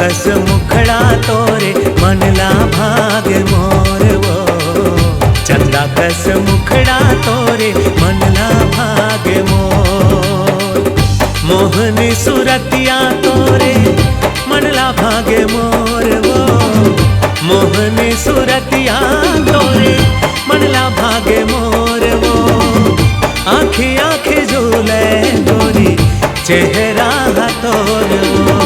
कस मुखड़ा तोरे मनला भाग मोर वो, चंदा कस मुखड़ा तोरे मनला भाग मोर। मोहनी सुरतिया तोरे मनला भाग मोर वो, मोहनी सुरतिया तोरे मनला भाग मोर वो। आँखी आँखी झूले गोरी चेहरा तोर वो।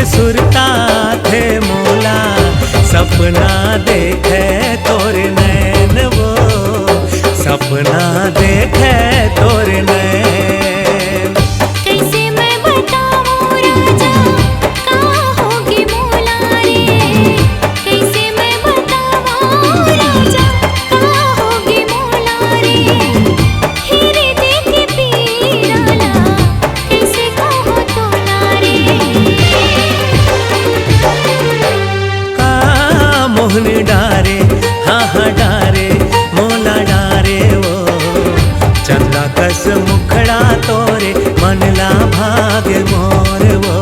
सुरता थे मोला सपना देखे तोरे नैन वो, सपना देखे तोरे नैन। कैसे मैं बताऊं राजा कहाँ होगी मोला रे, कैसे मैं बताऊं राजा कहाँ होगी मोला रे। हीरे देके पीराला कैसे कहो तोला रे। मोहनी डारे हाँ हाँ डारे मोला डारे वो, चंदा कस मुखड़ा तोरे मनला भाग मोर वो,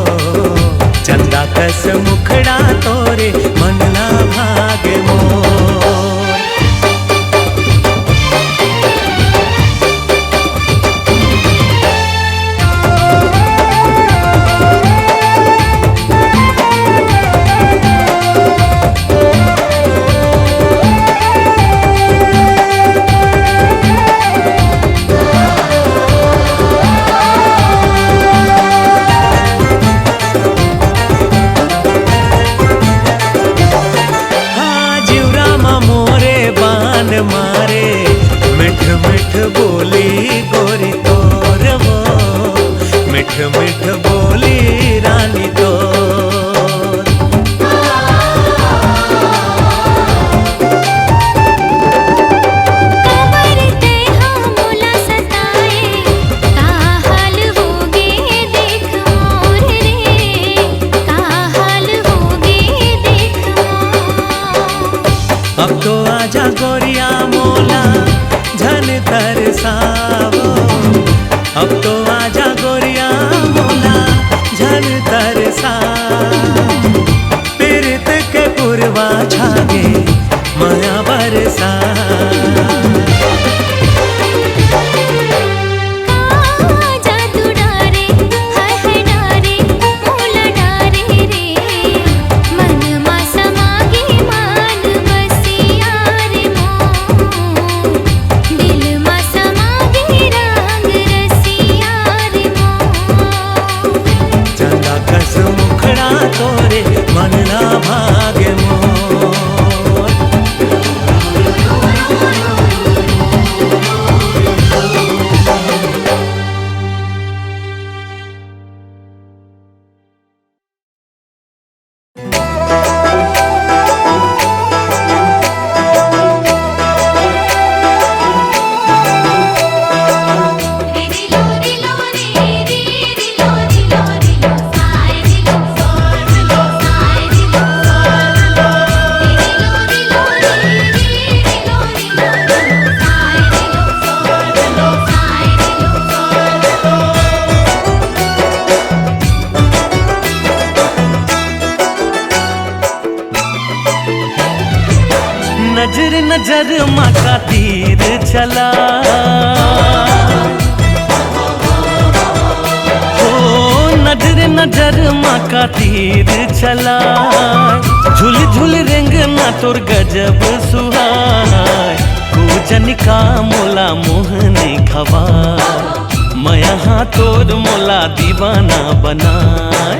चंदा कस मुखड़ा तोरे मनला भाग मोर। मारे मिठ मिठ बोली गोरी तोर वो, मिठ मिठ बोली रानी तोर। कबर ते हाँ मोला सताए का हाल होगे देख मोर रे, का हाल होगे देख मोर। अब तो आजा गोरिया मोला झन तरसावो, अब तो आजा गोरिया मोला झन तरसावो। पीरत के पुरवा छागे माया बरसा। जादू डारे हाय हाय डारे मोला डारे रे, मन मा समागे मान बसिया रे मोर। दिल मा समागे रंग रसिया रे मोर। चंदा कस मुखड़ा नजर नजर माँ का तीर चला, ओ नजर नजर माँ का तीर चला। झुल झुल रेंगना तोर गजब सुहाय, पूजन का मोला मोहने खवा। मैं यहाँ तोर मोला दीवाना बनाए,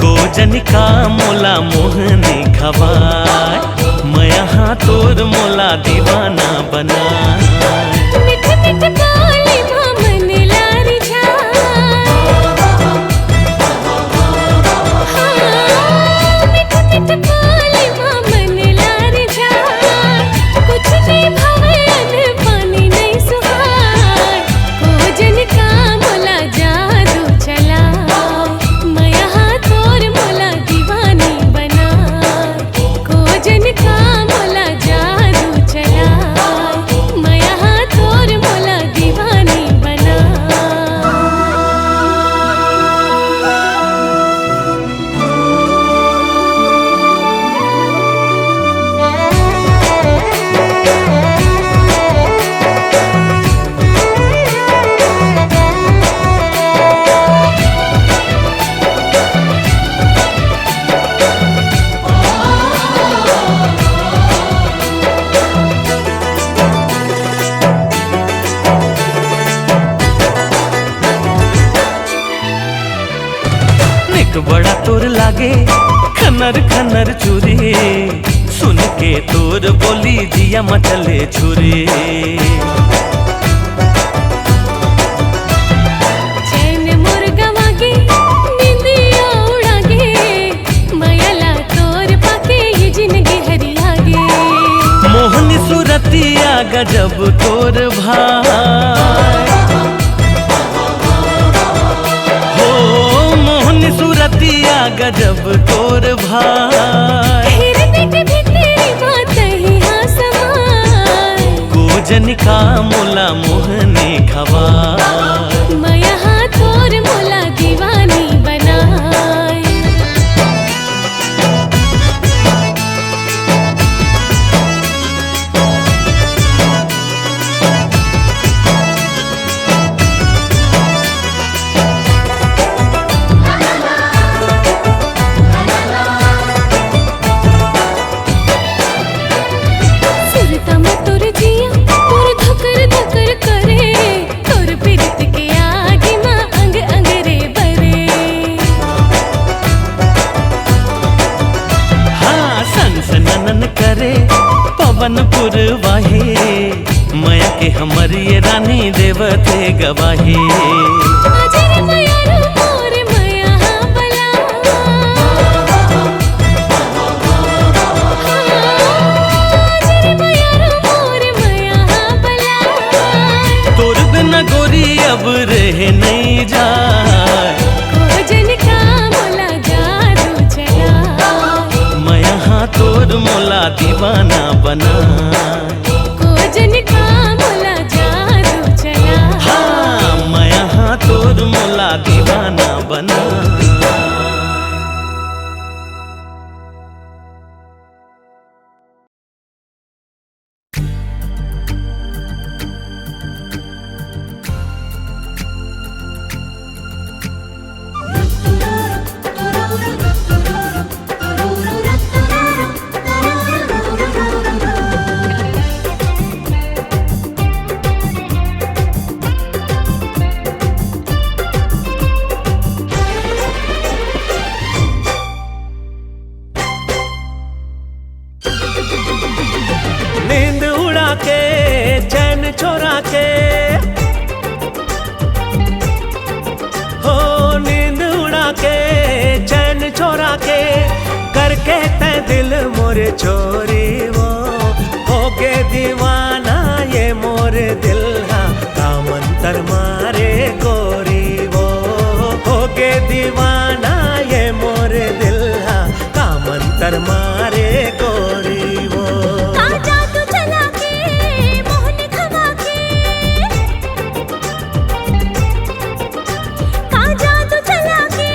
गोजन का मोला मोहने खवाए। मैं यहाँ तोर मोला दीवाना बनाए। मिठ मिठ बोली मन लारी जा, मिठ मिठ बोली मन लारी जा। कुछ भी भवन पानी नहीं सुहाय, भोजन का मोला जादू चला। मैं यहाँ तोर मोला दीवानी बना, भोजन का मोला जादू चला। मैं यहाँ तोर मोला दीवानी बना। निक बड़ा तोर लागे खनर खनर चूरे, सुन के तोर बोली जिया मचले छुरे। चैन मुर्गा वागे निंदिया उड़ागे, मायाला तोर पाके ये जिंदगी हरी आगे। मोहनी सूरतिया गजब तोर भाई, हो मोहनी सूरतिया गजब तोर भाई। हिरनी के भीतरी बात ही हाँ समाय, गोजन का मोला मोहने खवा। मैं यहाँ तोर मोला दीवानी बनाए। सुरता में तोर जिया तोर धकर धकर करे, तोर प्रीत के आगे माँ अंग अंग रे बरे। हाँ सनसनन करे पवन पुरवाहे, माया के हमर ये रानी देवते गवाहे। अजर मयारू मोर मया बला, अजर मयारू मोर मया बला। तोर बिना गोरी अब रह नहीं जाए, भोजन का मोला जादू चला। मैं यहाँ तोर मोला दीवाना बना। भोजन का मोला जादू चला। हाँ मैं यहाँ तोर मोला दीवाना बना। नींद उड़ा के चैन चोरा के, हो नींद उड़ा के चैन चोरा के, करके तै दिल मोरे चोरी वो हो के दीवाना ये मोरे दिल हा का मंतर मारे गोरी वो हो के दीवाना ये मोरे दिल हा का मंतर मारे गोरी वो। का जादू चला के मोहन खवा के, का जादू चला के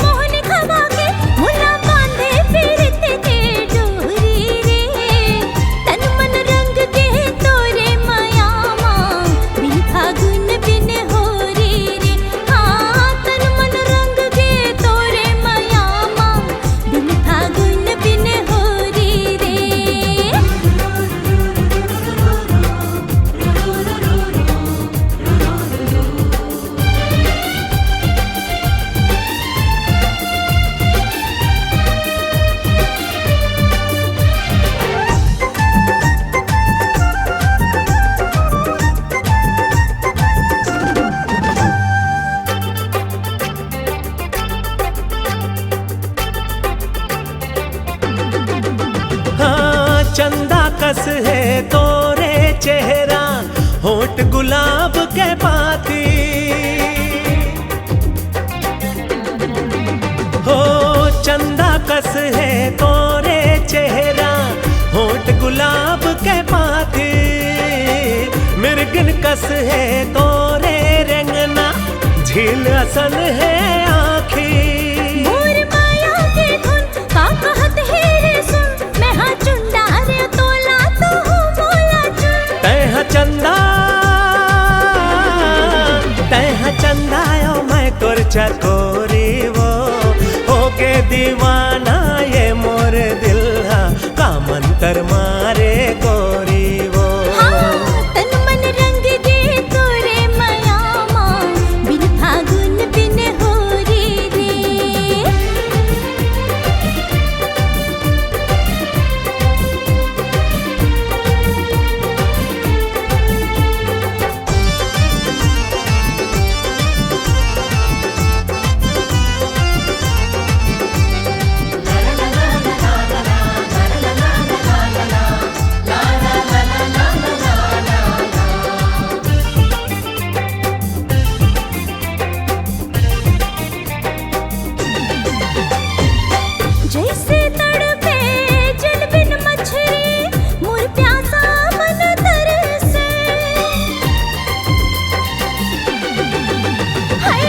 मोहन खवा के। मुला बांधे फिरत के डोरी रे, तन मन गुलाब के पाती। हो चंदा कस है तोरे चेहरा, होठ गुलाब के पाती। मिर्गिन कस है तोरे रेंगना, झील असन है आखी। मोर माया के धुन का कहत है रे सुन, मैं हाँ चुंडा रे तोला तू मोला चुन। तैहा चंदा ओ मैं तोर चकोरी वो, होगे दीवाना ये मोर दिल हा, का मंतर मारे गोरी वो। हाँ, तन मन रंग दे तोरे मयामा, बिन फागुन बिन होरी रे। जैसे तड़पे जल बिन मछली, मोर प्यासा मन तरसे। हाय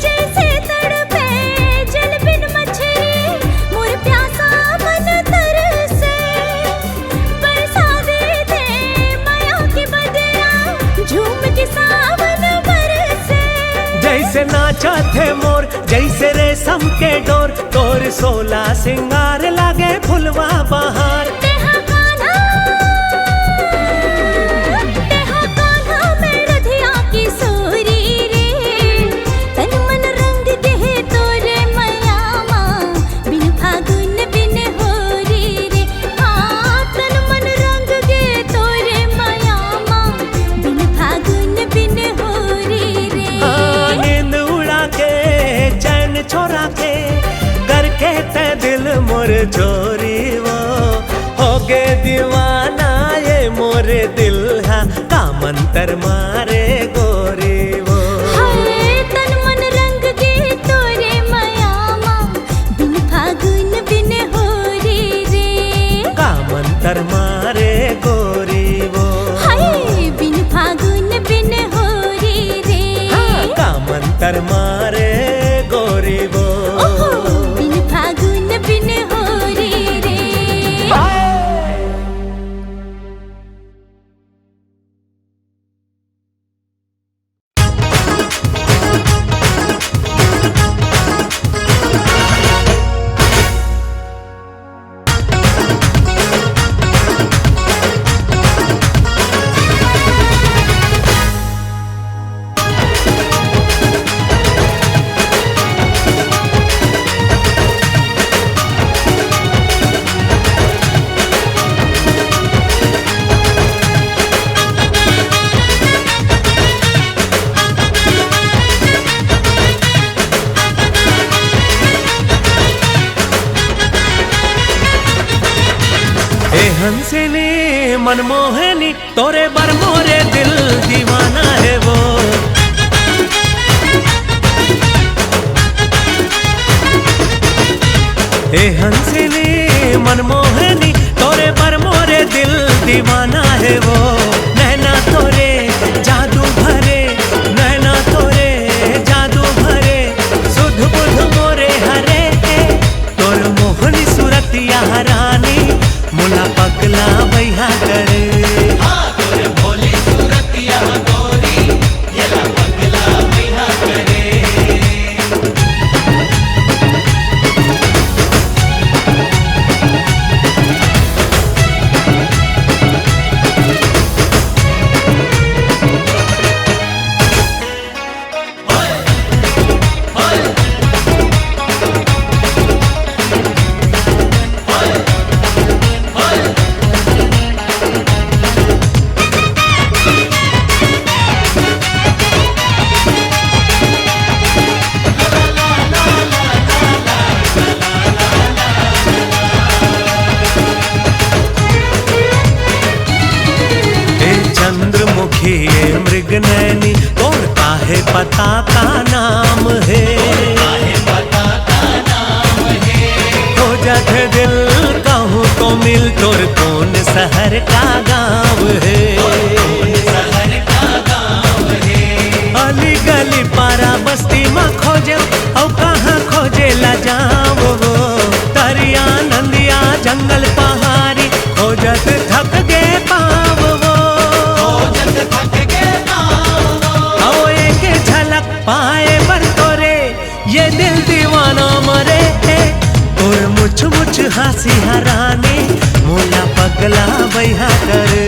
जैसे तड़पे जल बिन मछली, मोर प्यासा मन तरसे। बरसा दे माया की बदरा, झूम के सावन बरसे। जैसे नाचा थे मोर जैसे रेशम के डोर, तोर सोला सिंगार लागे फुलवा बहार। तेहा कान्हा मैं रधिया की सोरी रे। तन मन रंग दे तोरे मयामा, बिन फागुन बिन होरी रे। हाँ, तन मन रंग दे तोरे मयामा, बिन फागुन बिन होरी रे। हाँ, नींद उड़ा के चैन छोरा के, करके ते दिल मोर चोरी वो, होगे दीवाना ये मोर दिल हा, का मंतर मारे गोरी वो। हाय तन मन रंग दे तोरे मयामा, बिन फागुन बिन होरी रे। का मंतर मारे गोरी वो। हाय बिन फागुन बिन होरी रे। हाँ, का मंतर मारे गोरी वो। ओहो, बिन फागुन बिन होरी रे। ए हंसिनी मनमोहनी, तोरे बर मोरे दिल दीवाना है वो। ए हंसिनी मनमोहनी, तोरे बर मोरे दिल दीवाना है वो। नैना तोरे जादू भरे, नैना तोरे जादू भरे, सुध बुध मोरे हरे। तोर मोहनी सूरतिया रानी, मुला पगला बैहा करे। तोरे भोली सूरतिया गोरी, येला पगला बैहा करे। पता का नाम है, खोजत दिल कहूँ तो मिल तोर कौन शहर का गाँव है। अली गली पारा बस्ती में खोजे और कहाँ खोजे ला जाओ, दरिया नंदिया जंगल पहाड़ी खोजत थक गे पाव वो, आओ एक झलक पाए बर तोरे ये दिल दीवाना मरे। तोर मुछ मुछ हंसी हराने मोला पगला बैहा करे,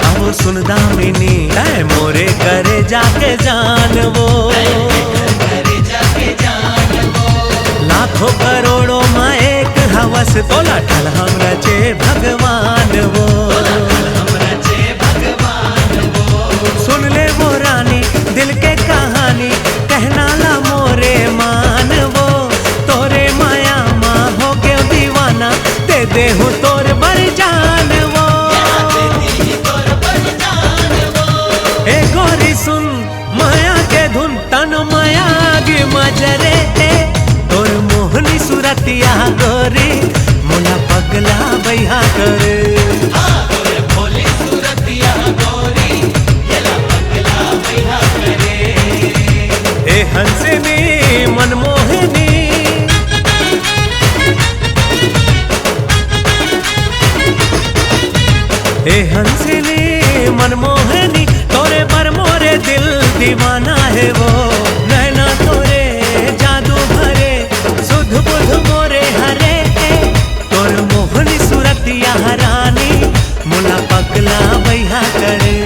आओ सुन दामिनी ऐ मोरे करे जाके जान वो, लाखों करोड़ों में एक हवस तोला ठल हम रचे भगवान वो। सुन ले वो रानी दिल के कहानी कहना ला मोरे मान वो, तोरे माया माँ हो गए दीवाना दे दे हूँ तोर बर जान वो। ए गोरी सुन माया के धुन तन माया गे मजरे, तोर मोहनी सूरतिया गोरी मोला पगला बैहा करे। ए हंसनी मनमोहिनी ए हंसनी मनमोहिनी तोरे पर मोरे दिल दीवाना है वो, नैना तोरे जादू भरे सुध बुध मोरे हरे, तोर मोहनी सूरतिया हरानी मुला पगला बैहा करे।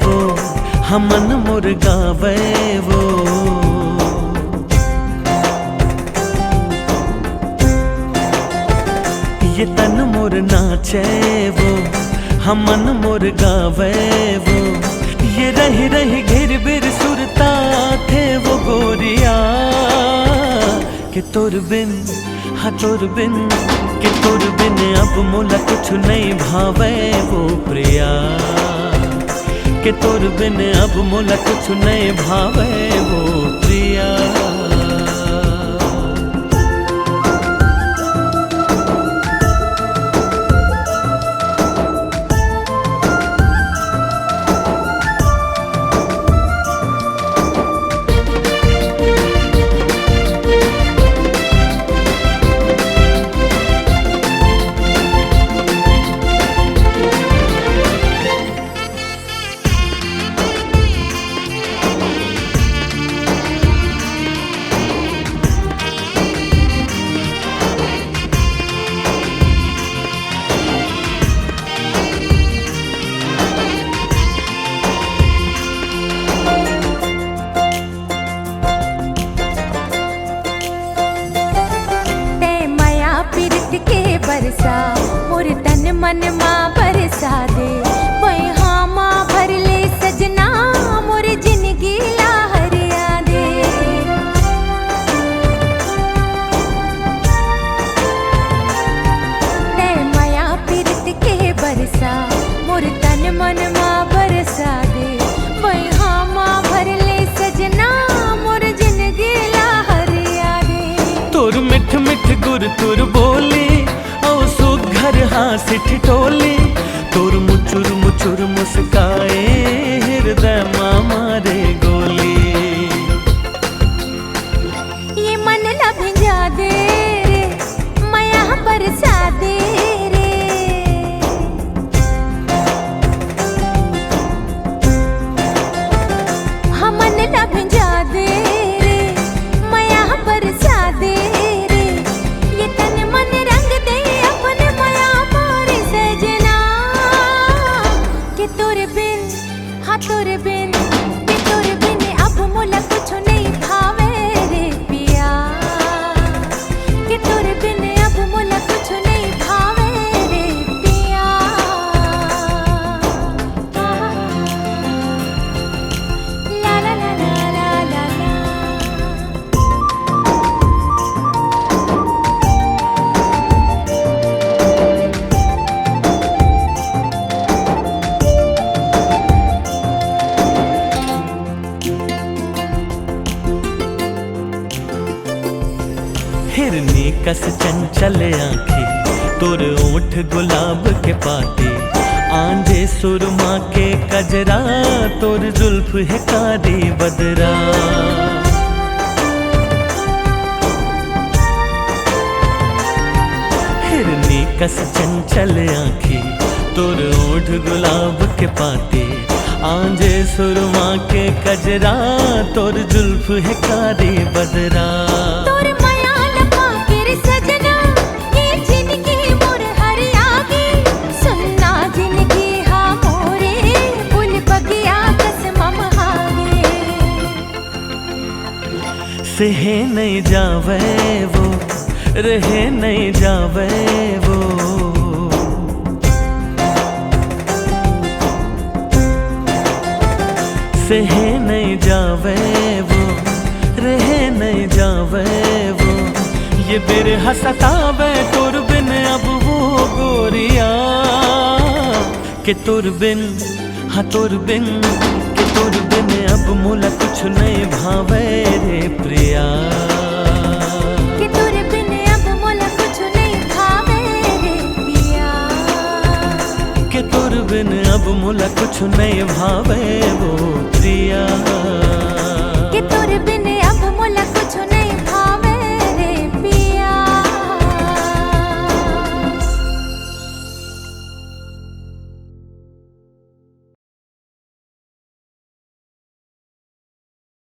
वो हमन मुर्गा वे वो, ये तन मोर नाचे वो हमन मुर्गा वे वो, ये रही रही घिर बिर सुरता थे वो गोरिया, कि तोर बिन हाँ तोर बिन कि तोर बिन अब मोला कुछ नहीं भावे वो प्रिया, कि तोर बिन अब मोला कुछ नहीं भावे वो प्रिया। हसी ठिठोली तोर मुचुर मुचुर मुस्काए हृदय मारे गोली। ये मन लब जा दे रे माया बरसा दे रे। हाँ मन लब जा दे रे माया बरसा दे रे। ये तन मन रंग दे अपने माया मारे सजना के तोरे बिन, हाँ तोरे बिन, के तोरे बिन अब मोला कुछ नहीं भावे रे पिया। के तोरे बिन अब मोला कुछ नहीं भावे रे पिया। ला ला ला ला ला ला ला। हिरनी कस चंचल आंखें तोर ओठ गुलाब के पाते आंजे सुरमा के कजरा तोर जुल्फ है कारी बदरा। हिरनी कस चंचल आंखें तोर ओठ गुलाब के पाते आंजे सुरमा के कजरा तोर जुल्फ है कारी बदरा। तोर माया लपा के रे सजना ये जिंदगी मोर हरियागी। सुनना जिंदगी हा मोरे फूल बगिया कसम हागे। सहे नहीं जावे वो रहे नहीं जावे वो। सहे नहीं जावे वो रहे नहीं जावे वो। ये बिरह सतावे तुर बिन अब वो गोरिया के तुर बिन, हाँ तुर बिन, के तुर बिन अब मोला कुछ नहीं भावे रे प्रिया। के तोरे बिन अब मोला कुछ नहीं भावे रे पिया। के तुर बिन अब मोला कुछ नहीं भावे वो।